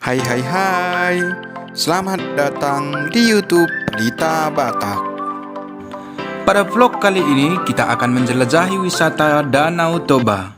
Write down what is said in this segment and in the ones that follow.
Hai hai hai, selamat datang di YouTube Dita Batak. Pada vlog kali ini kita akan menjelajahi wisata Danau Toba.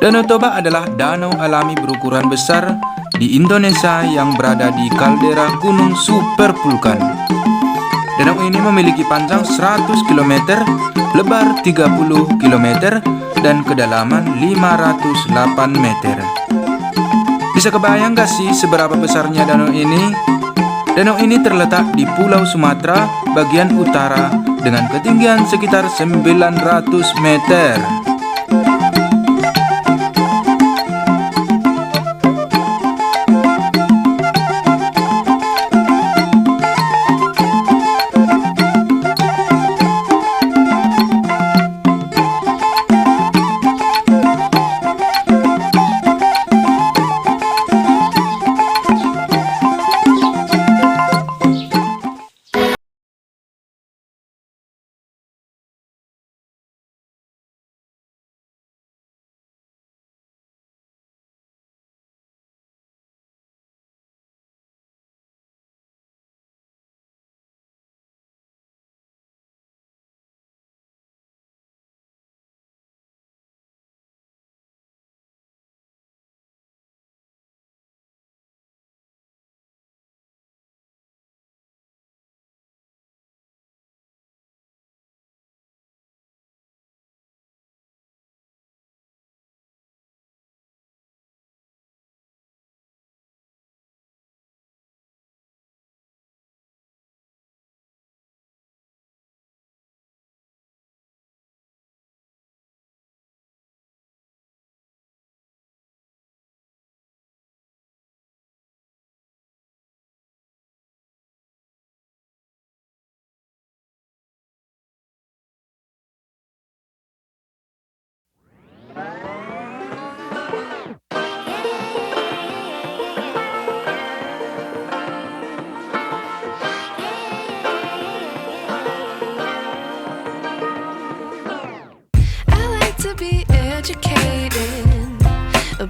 Danau Toba adalah danau alami berukuran besar di Indonesia yang berada di kaldera Gunung Supervulkan. Danau ini memiliki panjang 100 km, lebar 30 km, dan kedalaman 508 meter. Bisa kebayang gak sih seberapa besarnya danau ini? Danau ini terletak di Pulau Sumatera bagian utara dengan ketinggian sekitar 900 meter.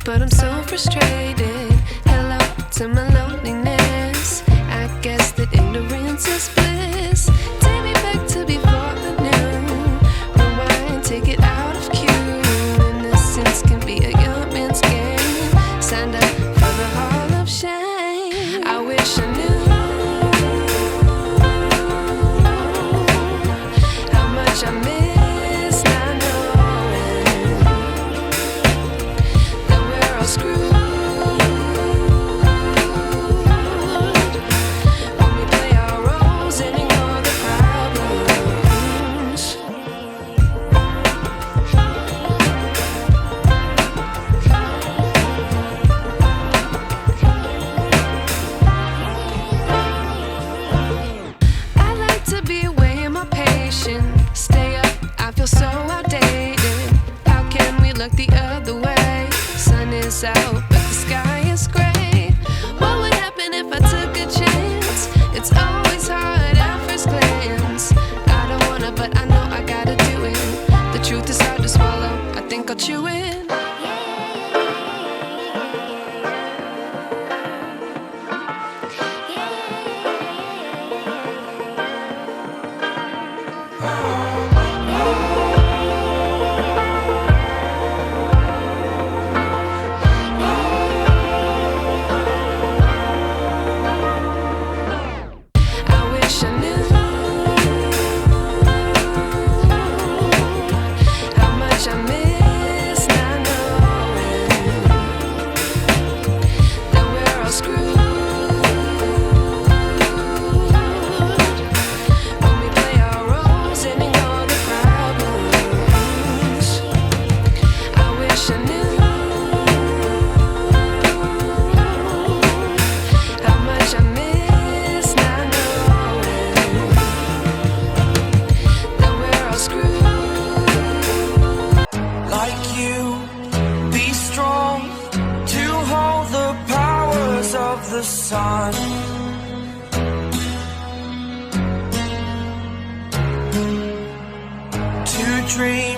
But I'm so frustrated. Hello to my loneliness. I guess that ignorance is bliss. Take me back to before I knew. Rewind, take it out of cue. Innocence can be a young man's game. Signed up for the hall of shame. I wish I knew how much I miss not knowing that we're all screwed. When we play our roles and ignore the problems. I like to be away in my patience. Stay up, I feel so outdated. How can we look the other way? Sun is out, but the sky is gray. What would happen if I took a chance? It's always hard at first glance. I don't wanna, but I know I gotta do it. The truth is hard to swallow, I think I'll chew it. the sun. To dream,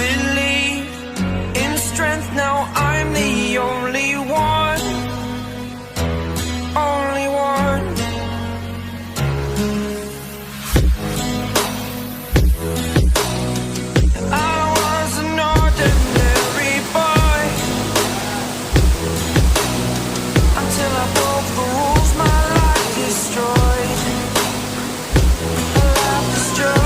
believe in strength. Now I'm the only one, only one. I was an ordinary boy until I broke the rules. My life destroyed. My life destroyed.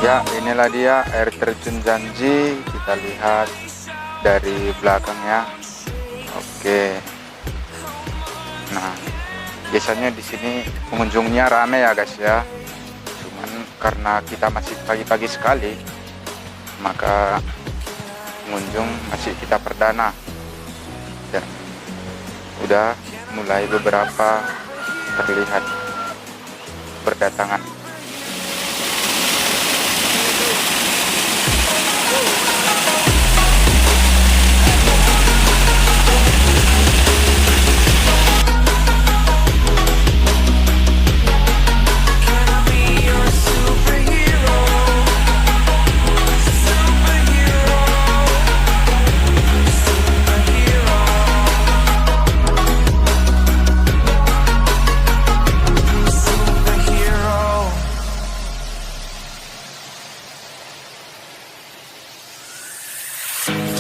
Ya, inilah dia air terjun Janji. Kita lihat dari belakangnya. Oke. Nah, biasanya di sini pengunjungnya rame ya guys ya. Cuman karena kita masih pagi-pagi sekali, maka pengunjung masih kita perdana. Dan udah mulai beberapa terlihat berdatangan.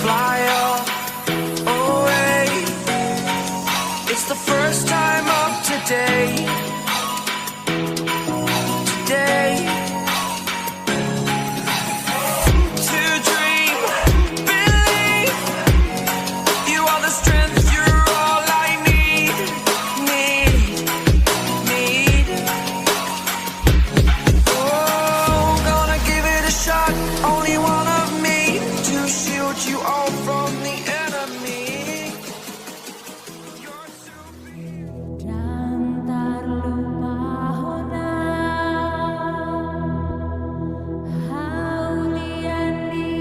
Fly away. It's the first time of today. Today. To dream, believe. You are the strength, you're all I need. Need. Oh, gonna give it a shot. Only one of me to shield you all from the enemy. You're Dan terlupa hauliani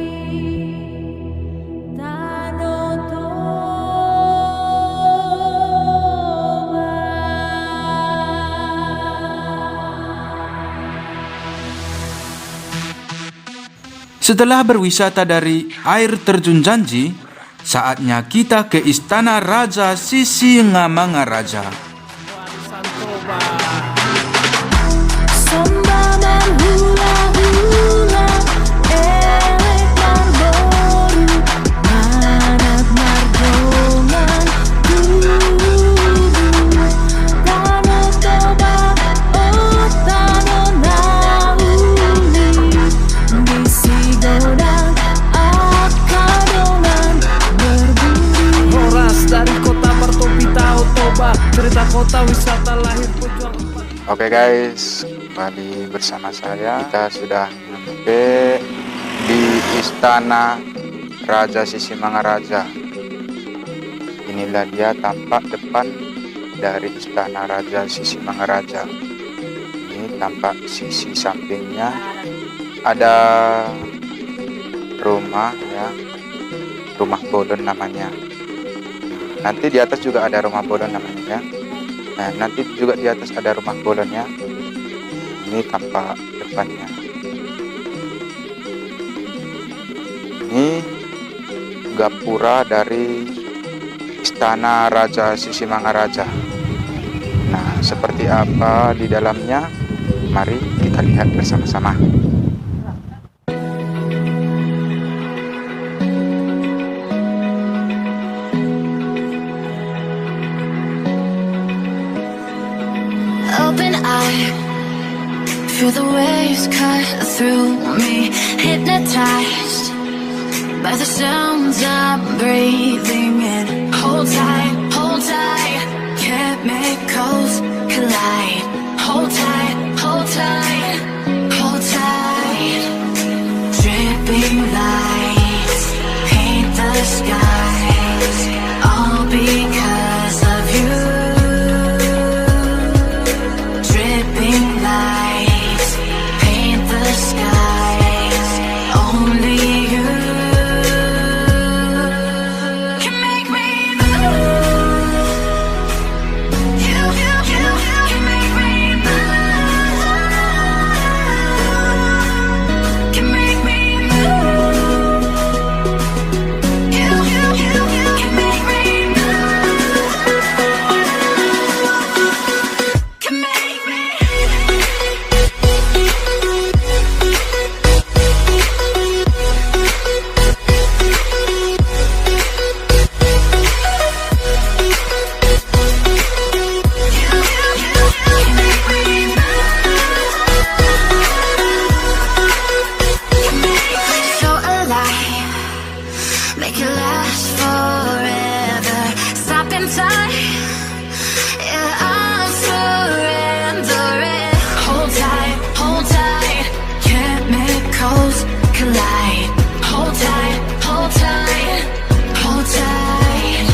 Setelah berwisata dari air terjun Janji, saatnya kita ke Istana Raja Sisingamangaraja. Sambanan hula-hula elek marboru anak mardongan kudu tano toba oh tano nauli bisigodang akadongan berbudi. Horas dari kota bertopi tahu Toba, cerita kota wisata lahir pejuang. Oke guys, kembali bersama saya. Kita sudah sampai di Istana Raja Sisingamangaraja. Inilah dia tampak depan dari Istana Raja Sisingamangaraja. Ini tampak sisi sampingnya ada rumah ya, rumah Bolon namanya. Nanti di atas juga ada rumah Bolon namanya ya. Nah, nanti juga di atas ada rumah Bolonnya. Ini tampak depannya. Ini gapura dari Istana Raja Sisingamangaraja. Nah, seperti apa di dalamnya? Mari kita lihat bersama-sama. Open eye, feel the waves cut through me, hypnotized by the sounds I'm breathing in. Hold tight, chemicals collide. Hold tight, hold tight, hold tight. Dripping lights paint the skies, all because of you. Dripping lights paint the skies, only you can make it last forever. Stop in time, yeah, I'm surrendering. Hold tight, chemicals collide. Hold tight, hold tight, hold tight.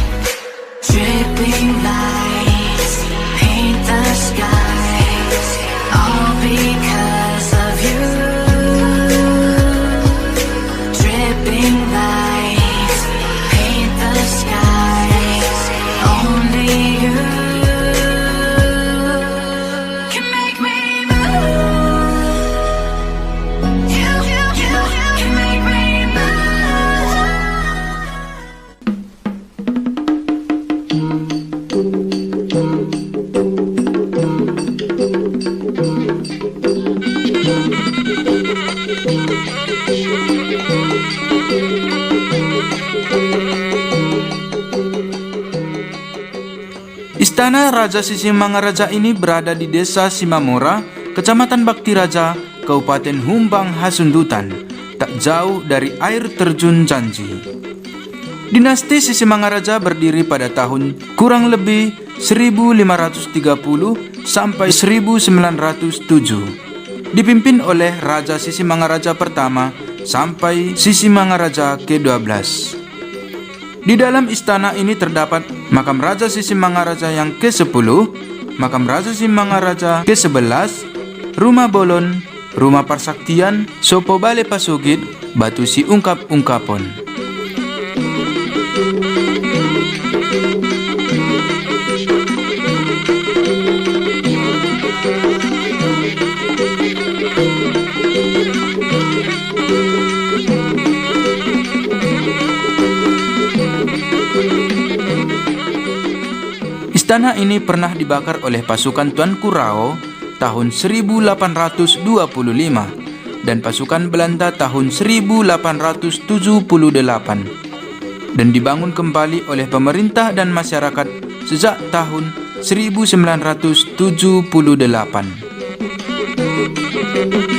Dripping lights paint the skies, all because of you. Dripping lights paint the skies, only you can make me move. You can make me move. Istana Raja Sisimangaraja ini berada di Desa Simamora, Kecamatan Bakti Raja, Kabupaten Humbang Hasundutan, tak jauh dari air terjun Janji. Dinasti Sisimangaraja berdiri pada tahun kurang lebih 1530 sampai 1907. Dipimpin oleh Raja Sisimangaraja pertama sampai Sisimangaraja ke-12. Di dalam istana ini terdapat makam Raja Sisimangaraja yang ke-10, makam Raja Sisimangaraja ke-11, rumah bolon, rumah persaktian, sopo bale pasugid, batu si ungkap-ungkapon. Istana ini pernah dibakar oleh pasukan Tuanku Rao tahun 1825 dan pasukan Belanda tahun 1878 dan dibangun kembali oleh pemerintah dan masyarakat sejak tahun 1978.